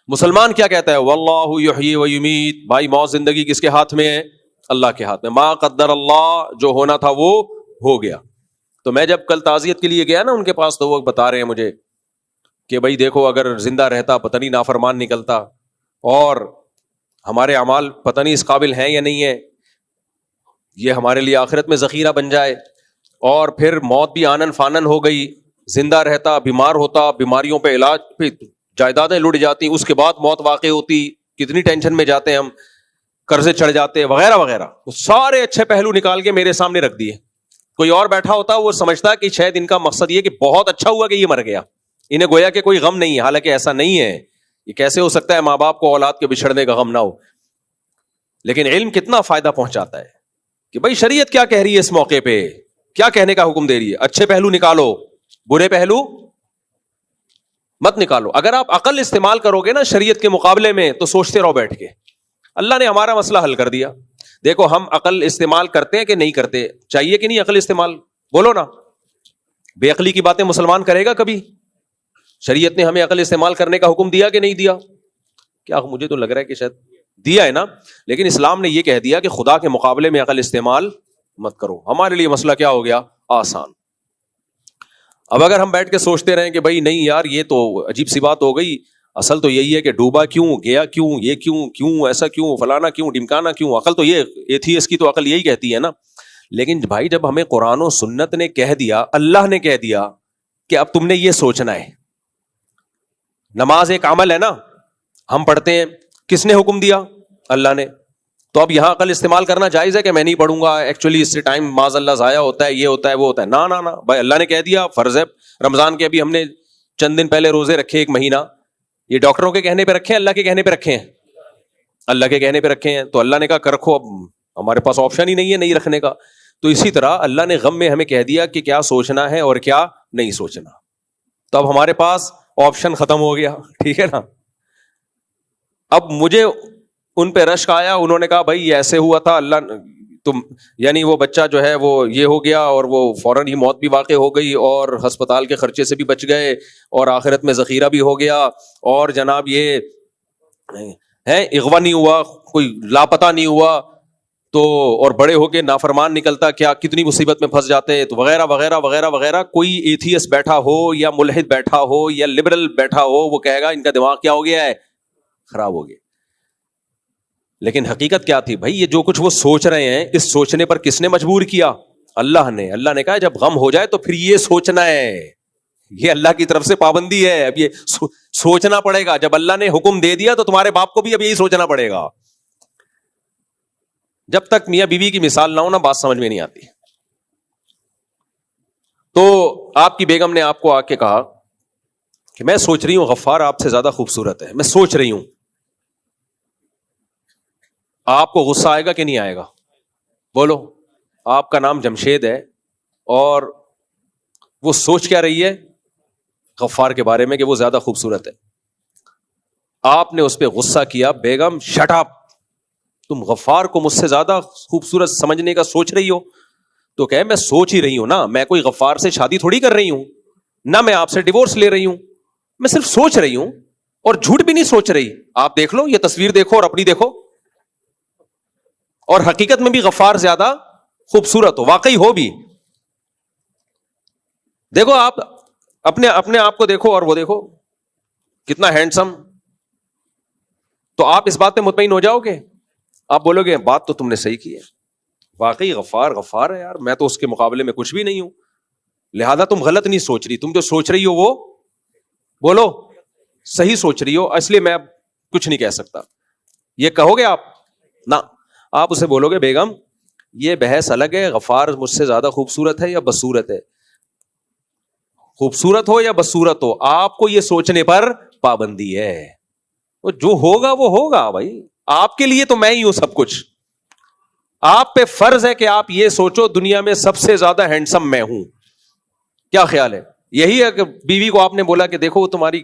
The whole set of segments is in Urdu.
مسلمان کیا کہتا ہے؟ واللہ یحیی و یمیت. بھائی موت زندگی کس کے ہاتھ میں ہے؟ اللہ کے ہاتھ میں. ما قدر اللہ، جو ہونا تھا وہ ہو گیا. تو میں جب کل تعزیت کے لیے گیا نا ان کے پاس، تو وہ بتا رہے ہیں مجھے کہ بھائی دیکھو اگر زندہ رہتا پتہ نہیں نافرمان نکلتا، اور ہمارے اعمال پتہ نہیں اس قابل ہیں یا نہیں ہے، یہ ہمارے لیے آخرت میں ذخیرہ بن جائے. اور پھر موت بھی آنن فانن ہو گئی، زندہ رہتا، بیمار ہوتا، بیماریوں پہ علاج پہ جائیدادیں لٹ جاتی، اس کے بعد موت واقع ہوتی، کتنی ٹینشن میں جاتے ہیں ہم، قرضے چڑھ جاتے وغیرہ وغیرہ. وہ سارے اچھے پہلو نکال کے میرے سامنے رکھ دیے. کوئی اور بیٹھا ہوتا وہ سمجھتا کہ شاید ان کا مقصد یہ کہ بہت اچھا ہوا کہ یہ مر گیا، انہیں گویا کہ کوئی غم نہیں ہے. حالانکہ ایسا نہیں ہے. یہ کیسے ہو سکتا ہے ماں باپ کو اولاد کے بچھڑنے کا غم نہ ہو؟ لیکن علم کتنا فائدہ پہنچاتا ہے کہ بھائی شریعت کیا کہہ رہی ہے اس موقع پہ، کیا کہنے کا حکم دے رہی ہے. اچھے پہلو نکالو، برے پہلو مت نکالو. اگر آپ عقل استعمال کرو گے نا شریعت کے مقابلے میں تو سوچتے رہو بیٹھ کے. اللہ نے ہمارا مسئلہ حل کر دیا. دیکھو ہم عقل استعمال کرتے ہیں کہ نہیں کرتے؟ چاہیے کہ نہیں عقل استعمال؟ بولو نا. بے عقلی کی باتیں مسلمان کرے گا کبھی؟ شریعت نے ہمیں عقل استعمال کرنے کا حکم دیا کہ نہیں دیا؟ کیا مجھے تو لگ رہا ہے کہ شاید دیا ہے نا. لیکن اسلام نے یہ کہہ دیا کہ خدا کے مقابلے میں عقل استعمال مت کرو. ہمارے لیے مسئلہ کیا ہو گیا؟ آسان. اب اگر ہم بیٹھ کے سوچتے رہیں کہ بھائی نہیں یار یہ تو عجیب سی بات ہو گئی، اصل تو یہی ہے کہ ڈوبا کیوں، گیا کیوں، یہ کیوں ایسا کیوں، فلانا کیوں، ڈمکانا کیوں، عقل تو یہ ایتھیس کی تو عقل یہی کہتی ہے نا. لیکن بھائی جب ہمیں قرآن و سنت نے کہہ دیا، اللہ نے کہہ دیا کہ اب تم نے یہ سوچنا ہے. نماز ایک عمل ہے نا، ہم پڑھتے ہیں، کس نے حکم دیا؟ اللہ نے. تو اب یہاں عقل استعمال کرنا جائز ہے کہ میں نہیں پڑھوں گا، ایکچولی اس سے ٹائم معاذ اللہ ضائع ہوتا ہے، یہ ہوتا ہے وہ ہوتا ہے؟ نا نا نا بھائی، اللہ نے کہہ دیا، فرض ہے. رمضان کے ابھی ہم نے چند دن پہلے روزے رکھے، ایک مہینہ. یہ ڈاکٹروں کے کہنے پہ رکھے ہیں، اللہ کے کہنے پہ رکھے ہیں؟ اللہ کے کہنے پہ رکھے ہیں. تو اللہ نے کہا کر رکھو، اب ہمارے پاس آپشن ہی نہیں ہے نہیں رکھنے کا. تو اسی طرح اللہ نے غم میں ہمیں کہہ دیا کہ کیا سوچنا ہے اور کیا نہیں سوچنا. تو اب ہمارے پاس آپشن ختم ہو گیا. ٹھیک ہے نا. اب مجھے ان پہ رشک آیا، انہوں نے کہا بھائی ایسے ہوا تھا، اللہ تم یعنی وہ بچہ جو ہے وہ یہ ہو گیا اور وہ فوراً ہی موت بھی واقع ہو گئی اور ہسپتال کے خرچے سے بھی بچ گئے اور آخرت میں ذخیرہ بھی ہو گیا، اور جناب یہ ہے اغوا نہیں ہوا، کوئی لاپتہ نہیں ہوا، تو اور بڑے ہو کے نافرمان نکلتا، کیا کتنی مصیبت میں پھنس جاتے. تو وغیرہ وغیرہ وغیرہ وغیرہ. کوئی ایتھیس بیٹھا ہو یا ملحد بیٹھا ہو یا لبرل بیٹھا ہو، وہ کہے گا ان کا دماغ کیا ہو گیا ہے؟ خراب ہو گیا. لیکن حقیقت کیا تھی بھائی؟ یہ جو کچھ وہ سوچ رہے ہیں، اس سوچنے پر کس نے مجبور کیا؟ اللہ نے. اللہ نے کہا جب غم ہو جائے تو پھر یہ سوچنا ہے، یہ اللہ کی طرف سے پابندی ہے. اب یہ سوچنا پڑے گا. جب اللہ نے حکم دے دیا تو تمہارے باپ کو بھی اب یہی سوچنا پڑے گا. جب تک میاں بیوی کی مثال نہ ہو نا، بات سمجھ میں نہیں آتی. تو آپ کی بیگم نے آپ کو آ کے کہا کہ میں سوچ رہی ہوں غفار آپ سے زیادہ خوبصورت ہے، میں سوچ رہی ہوں. آپ کو غصہ آئے گا کہ نہیں آئے گا؟ بولو. آپ کا نام جمشید ہے اور وہ سوچ کیا رہی ہے غفار کے بارے میں کہ وہ زیادہ خوبصورت ہے. آپ نے اس پہ غصہ کیا، بیگم شٹ اپ، تم غفار کو مجھ سے زیادہ خوبصورت سمجھنے کا سوچ رہی ہو؟ تو کہ میں سوچ ہی رہی ہوں نا، میں کوئی غفار سے شادی تھوڑی کر رہی ہوں، نہ میں آپ سے ڈیورس لے رہی ہوں، میں صرف سوچ رہی ہوں اور جھوٹ بھی نہیں سوچ رہی. آپ دیکھ لو، یہ تصویر دیکھو اور اپنی دیکھو، اور حقیقت میں بھی غفار زیادہ خوبصورت ہو، واقعی ہو بھی. دیکھو آپ اپنے آپ کو دیکھو اور وہ دیکھو کتنا ہینڈسم. تو آپ اس بات پہ مطمئن ہو جاؤ گے، آپ بولو گے بات تو تم نے صحیح کی ہے، واقعی غفار ہے یار، میں تو اس کے مقابلے میں کچھ بھی نہیں ہوں. لہذا تم غلط نہیں سوچ رہی، تم جو سوچ رہی ہو وہ بولو صحیح سوچ رہی ہو، اس لیے میں اب کچھ نہیں کہہ سکتا. یہ کہو گے آپ؟ نہ. آپ اسے بولو گے بیگم یہ بحث الگ ہے، غفار مجھ سے زیادہ خوبصورت ہے یا بدصورت ہے؟ خوبصورت ہو یا بدصورت ہو، آپ کو یہ سوچنے پر پابندی ہے. وہ جو ہوگا وہ ہوگا بھائی. آپ کے لیے تو میں ہی ہوں سب کچھ. آپ پہ فرض ہے کہ آپ یہ سوچو دنیا میں سب سے زیادہ ہینڈسم میں ہوں. کیا خیال ہے؟ یہی ہے کہ بیوی کو آپ نے بولا کہ دیکھو وہ تمہاری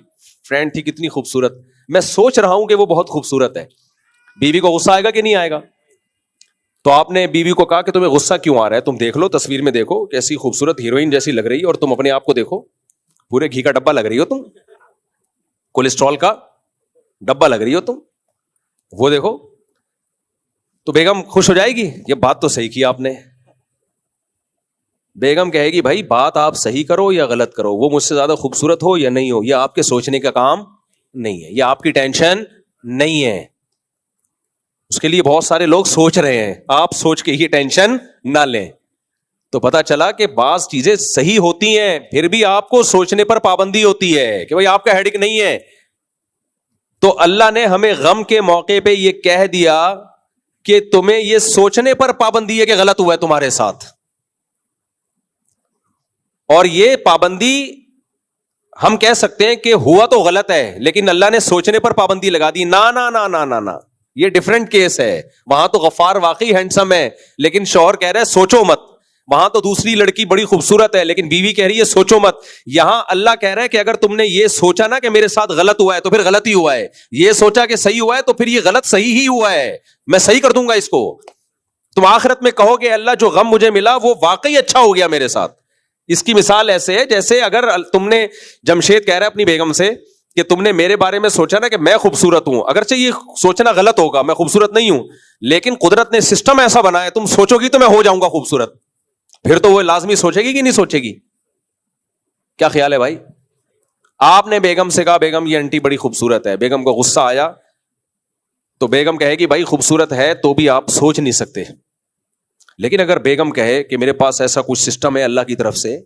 فرینڈ تھی کتنی خوبصورت، میں سوچ رہا ہوں کہ وہ بہت خوبصورت ہے. بیوی کو غصہ آئے گا کہ نہیں آئے گا؟ تو آپ نے بیوی کو کہا کہ تمہیں غصہ کیوں آ رہا ہے، تم دیکھ لو تصویر میں دیکھو کیسی خوبصورت ہیروئن جیسی لگ رہی ہے، اور تم اپنے آپ کو دیکھو پورے گھی کا ڈبہ لگ رہی ہو تم، کولیسٹرول کا. ڈبہ لگ رہی ہو تم, وہ دیکھو. تو بیگم خوش ہو جائے گی, یہ بات تو صحیح کی آپ نے. بیگم کہے گی بھائی بات آپ صحیح کرو یا غلط کرو, وہ مجھ سے زیادہ خوبصورت ہو یا نہیں ہو, یہ آپ کے سوچنے کا کام نہیں ہے, یہ آپ کی ٹینشن نہیں ہے. اس کے لیے بہت سارے لوگ سوچ رہے ہیں, آپ سوچ کے یہ ٹینشن نہ لیں. تو پتا چلا کہ بعض چیزیں صحیح ہوتی ہیں, پھر بھی آپ کو سوچنے پر پابندی ہوتی ہے کہ بھائی آپ کا ہیڈک نہیں ہے. تو اللہ نے ہمیں غم کے موقع پہ یہ کہہ دیا کہ تمہیں یہ سوچنے پر پابندی ہے کہ غلط ہوا ہے تمہارے ساتھ. اور یہ پابندی ہم کہہ سکتے ہیں کہ ہوا تو غلط ہے, لیکن اللہ نے سوچنے پر پابندی لگا دی. نا نا نا نا نا نا, یہ ڈیفرنٹ کیس ہے. وہاں تو غفار واقعی ہینڈسم ہے, لیکن شوہر کہہ رہا ہے سوچو مت. وہاں تو دوسری لڑکی بڑی خوبصورت ہے, لیکن بیوی کہہ رہی ہے سوچو مت. یہاں اللہ کہہ رہا ہے کہ اگر تم نے یہ سوچا نا کہ میرے ساتھ غلط ہوا ہے تو پھر غلط ہی ہوا ہے, یہ سوچا کہ صحیح ہوا ہے تو پھر یہ غلط صحیح ہی ہوا ہے, میں صحیح کر دوں گا اس کو. تم آخرت میں کہو گے اللہ جو غم مجھے ملا وہ واقعی اچھا ہو گیا میرے ساتھ. اس کی مثال ایسے ہے جیسے اگر تم نے, جمشید کہہ رہا ہے اپنی بیگم سے کہ تم نے میرے بارے میں سوچا نا کہ میں خوبصورت ہوں, اگرچہ یہ سوچنا غلط ہوگا, میں خوبصورت نہیں ہوں, لیکن قدرت نے سسٹم ایسا بنایا تم سوچو گی تو میں ہو جاؤں گا خوبصورت, پھر تو وہ لازمی سوچے گی کہ نہیں سوچے گی. کیا خیال ہے بھائی؟ آپ نے بیگم سے کہا بیگم یہ آنٹی بڑی خوبصورت ہے, بیگم کو غصہ آیا تو بیگم کہے گی بھائی خوبصورت ہے تو بھی آپ سوچ نہیں سکتے. لیکن اگر بیگم کہے کہ میرے پاس ایسا کچھ سسٹم ہے اللہ کی طرف سے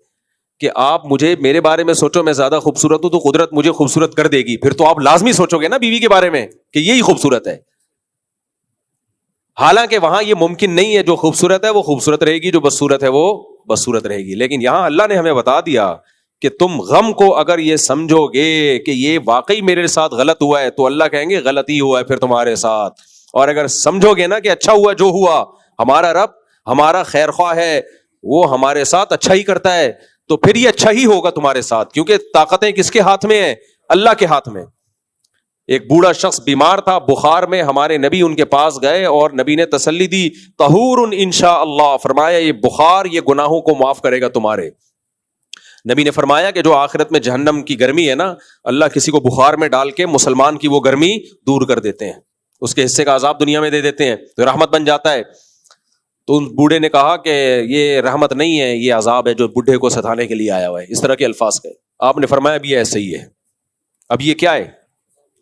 کہ آپ مجھے میرے بارے میں سوچو میں زیادہ خوبصورت ہوں تو قدرت مجھے خوبصورت کر دے گی, پھر تو آپ لازمی سوچو گے نا بیوی کے بارے میں کہ یہی خوبصورت ہے. حالانکہ وہاں یہ ممکن نہیں ہے, جو خوبصورت ہے وہ خوبصورت رہے گی, جو بدصورت ہے وہ بدصورت رہے گی. لیکن یہاں اللہ نے ہمیں بتا دیا کہ تم غم کو اگر یہ سمجھو گے کہ یہ واقعی میرے ساتھ غلط ہوا ہے تو اللہ کہیں گے غلط ہی ہوا ہے پھر تمہارے ساتھ. اور اگر سمجھو گے نا کہ اچھا ہوا جو ہوا, ہمارا رب ہمارا خیر خواہ ہے, وہ ہمارے ساتھ اچھا ہی کرتا ہے, تو پھر یہ اچھا ہی ہوگا تمہارے ساتھ, کیونکہ طاقتیں کس کے ہاتھ میں ہیں؟ اللہ کے ہاتھ میں. ایک بوڑھا شخص بیمار تھا بخار میں, ہمارے نبی ان کے پاس گئے اور نبی نے تسلی دی, طہور انشاء اللہ, فرمایا یہ بخار یہ گناہوں کو معاف کرے گا تمہارے. نبی نے فرمایا کہ جو آخرت میں جہنم کی گرمی ہے نا, اللہ کسی کو بخار میں ڈال کے مسلمان کی وہ گرمی دور کر دیتے ہیں, اس کے حصے کا عذاب دنیا میں دے دیتے ہیں, تو رحمت بن جاتا ہے. تو ان بوڑھے نے کہا کہ یہ رحمت نہیں ہے, یہ عذاب ہے جو بوڑھے کو ستانے کے لیے آیا ہوا ہے, اس طرح کے الفاظ کہے. آپ نے فرمایا اب یہ ایسے ہی ہے, اب یہ کیا ہے,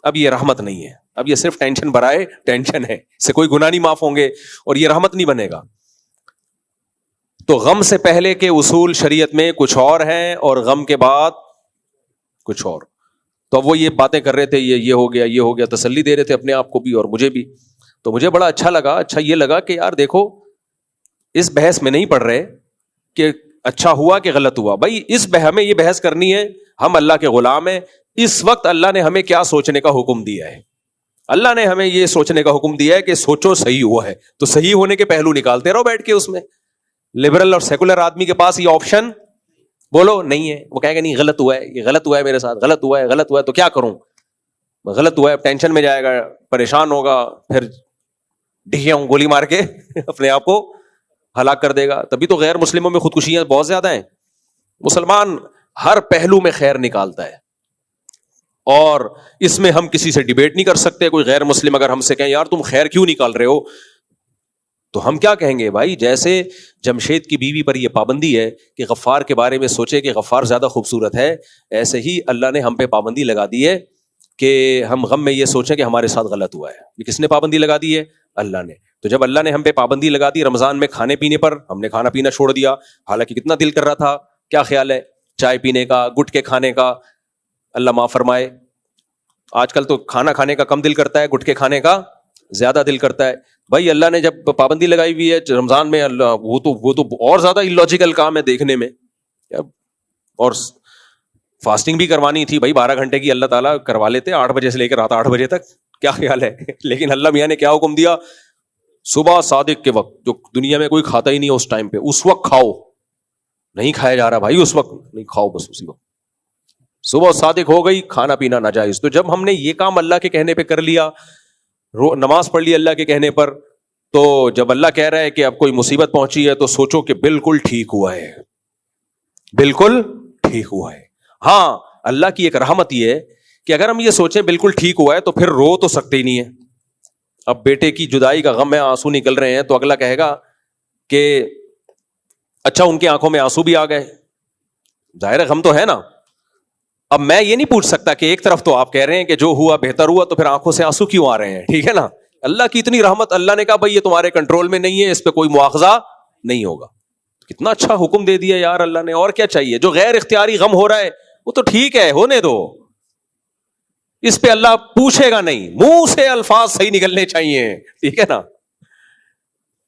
اب یہ رحمت نہیں ہے, اب یہ صرف ٹینشن برائے ٹینشن ہے, اس سے کوئی گناہ نہیں معاف ہوں گے اور یہ رحمت نہیں بنے گا. تو غم سے پہلے کے اصول شریعت میں کچھ اور ہیں اور غم کے بعد کچھ اور. تو وہ یہ باتیں کر رہے تھے, یہ ہو گیا یہ ہو گیا, تسلی دے رہے تھے اپنے آپ کو بھی اور مجھے بھی. تو مجھے بڑا اچھا لگا, اچھا یہ لگا کہ یار دیکھو اس بحث میں نہیں پڑھ رہے کہ اچھا ہوا کہ غلط ہوا. بھائی اس ہمیں یہ بحث کرنی ہے, ہم اللہ کے غلام ہیں. اس وقت اللہ نے ہمیں کیا سوچنے کا حکم دیا ہے؟ اللہ نے ہمیں یہ سوچنے کا حکم دیا ہے کہ سوچو صحیح ہوا ہے, تو صحیح ہونے کے پہلو نکالتے رہو بیٹھ کے. اس میں لبرل اور سیکولر آدمی کے پاس یہ آپشن بولو نہیں ہے, وہ کہے گا نہیں غلط ہوا ہے, یہ غلط ہوا ہے میرے ساتھ, غلط ہوا ہے غلط ہوا ہے, تو کیا کروں, غلط ہوا ہے, ٹینشن میں جائے گا, پریشان ہوگا, پھر ڈھیاں گولی مار کے اپنے آپ کو ہلاک کر دے گا. تبھی تو غیر مسلموں میں خودکشیاں بہت زیادہ ہیں. مسلمان ہر پہلو میں خیر نکالتا ہے, اور اس میں ہم کسی سے ڈیبیٹ نہیں کر سکتے. کوئی غیر مسلم اگر ہم سے کہیں یار تم خیر کیوں نکال رہے ہو, تو ہم کیا کہیں گے؟ بھائی جیسے جمشید کی بیوی پر یہ پابندی ہے کہ غفار کے بارے میں سوچے کہ غفار زیادہ خوبصورت ہے, ایسے ہی اللہ نے ہم پہ پابندی لگا دی ہے کہ ہم غم میں یہ سوچیں کہ ہمارے ساتھ غلط ہوا ہے. یہ کس نے پابندی لگا دی ہے؟ اللہ نے. تو جب اللہ نے ہم پہ پابندی لگا دی رمضان میں کھانے پینے پر, ہم نے کھانا پینا چھوڑ دیا, حالانکہ کتنا دل کر رہا تھا. کیا خیال ہے چائے پینے کا, گٹکے کھانے کا؟ اللہ معاف فرمائے, آج کل تو کھانا کھانے کا کم دل کرتا ہے, گٹکے کھانے کا زیادہ دل کرتا ہے. بھائی اللہ نے جب پابندی لگائی ہوئی ہے رمضان میں, اللہ وہ تو اور زیادہ اللاجیکل کام ہے دیکھنے میں. اور فاسٹنگ بھی کروانی تھی بھائی 12 گھنٹے کی, اللہ تعالیٰ کروا لیتے 8 بجے سے لے کر رات 8 بجے تک. کیا خیال ہے؟ لیکن اللہ میاں نے کیا حکم دیا, صبح صادق کے وقت, جو دنیا میں کوئی کھاتا ہی نہیں ہے اس ٹائم پہ, اس وقت کھاؤ. نہیں کھایا جا رہا بھائی, اس وقت نہیں کھاؤ, بس اسی وقت. صبح صادق ہو گئی, کھانا پینا ناجائز. تو جب ہم نے یہ کام اللہ کے کہنے پہ کر لیا, نماز پڑھ لی اللہ کے کہنے پر, تو جب اللہ کہہ رہا ہے کہ اب کوئی مصیبت پہنچی ہے تو سوچو کہ بالکل ٹھیک ہوا ہے, بالکل ٹھیک ہوا ہے. ہاں اللہ کی ایک رحمت یہ ہے کہ اگر ہم یہ سوچیں بالکل ٹھیک ہوا ہے تو پھر رو تو سکتے ہی نہیں ہے. اب بیٹے کی جدائی کا غم میں آنسو نکل رہے ہیں تو اگلا کہے گا کہ اچھا ان کی آنکھوں میں آنسو بھی آ گئے, ظاہر ہے غم تو ہے نا. اب میں یہ نہیں پوچھ سکتا کہ ایک طرف تو آپ کہہ رہے ہیں کہ جو ہوا بہتر ہوا, تو پھر آنکھوں سے آنسو کیوں آ رہے ہیں؟ ٹھیک ہے نا, اللہ کی اتنی رحمت, اللہ نے کہا بھائی یہ تمہارے کنٹرول میں نہیں ہے, اس پہ کوئی مواخذہ نہیں ہوگا. کتنا اچھا حکم دے دیا یار اللہ نے, اور کیا چاہیے؟ جو غیر اختیاری غم ہو رہا ہے وہ تو ٹھیک ہے, ہونے دو, اس پہ اللہ پوچھے گا نہیں, منہ سے الفاظ صحیح نکلنے چاہیے, ٹھیک ہے نا.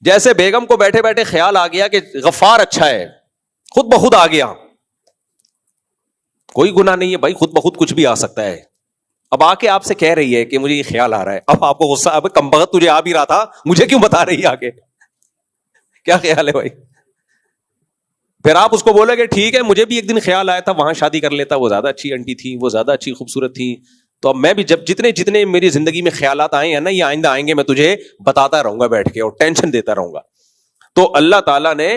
جیسے بیگم کو بیٹھے بیٹھے خیال آ گیا کہ غفار اچھا ہے, خود بخود آ گیا, کوئی گناہ نہیں ہے بھائی, خود بخود کچھ بھی آ سکتا ہے. اب آ کے آپ سے کہہ رہی ہے کہ مجھے یہ خیال آ رہا ہے, اب آپ کو غصہ, اب کم بخت تجھے آ بھی رہا تھا, مجھے کیوں بتا رہی ہے آگے؟ کیا خیال ہے بھائی؟ پھر آپ اس کو بولے کہ ٹھیک ہے مجھے بھی ایک دن خیال آیا تھا وہاں شادی کر لیتا, وہ زیادہ اچھی انٹی تھی, وہ زیادہ اچھی خوبصورت تھی, تو اب میں بھی جب جتنے میری زندگی میں خیالات آئے ہیں نا, یہ آئندہ آئیں گے, میں تجھے بتاتا رہوں گا بیٹھ کے اور ٹینشن دیتا رہوں گا. تو اللہ تعالیٰ نے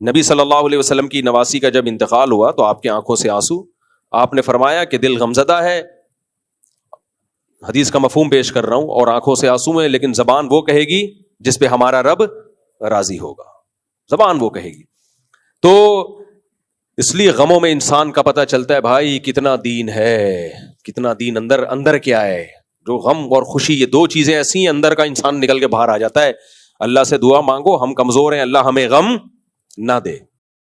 نبی صلی اللہ علیہ وسلم کی نواسی کا جب انتقال ہوا تو آپ کی آنکھوں سے آنسو, آپ نے فرمایا کہ دل غمزدہ ہے, حدیث کا مفہوم پیش کر رہا ہوں, اور آنکھوں سے آنسو ہے, لیکن زبان وہ کہے گی جس پہ ہمارا رب راضی ہوگا, زبان وہ کہے گی. تو اس لیے غموں میں انسان کا پتہ چلتا ہے بھائی کتنا دین ہے, کتنا دین اندر کیا ہے. جو غم اور خوشی, یہ دو چیزیں ایسی ہیں, اندر کا انسان نکل کے باہر آ جاتا ہے. اللہ سے دعا مانگو, ہم کمزور ہیں, اللہ ہمیں غم نہ دے.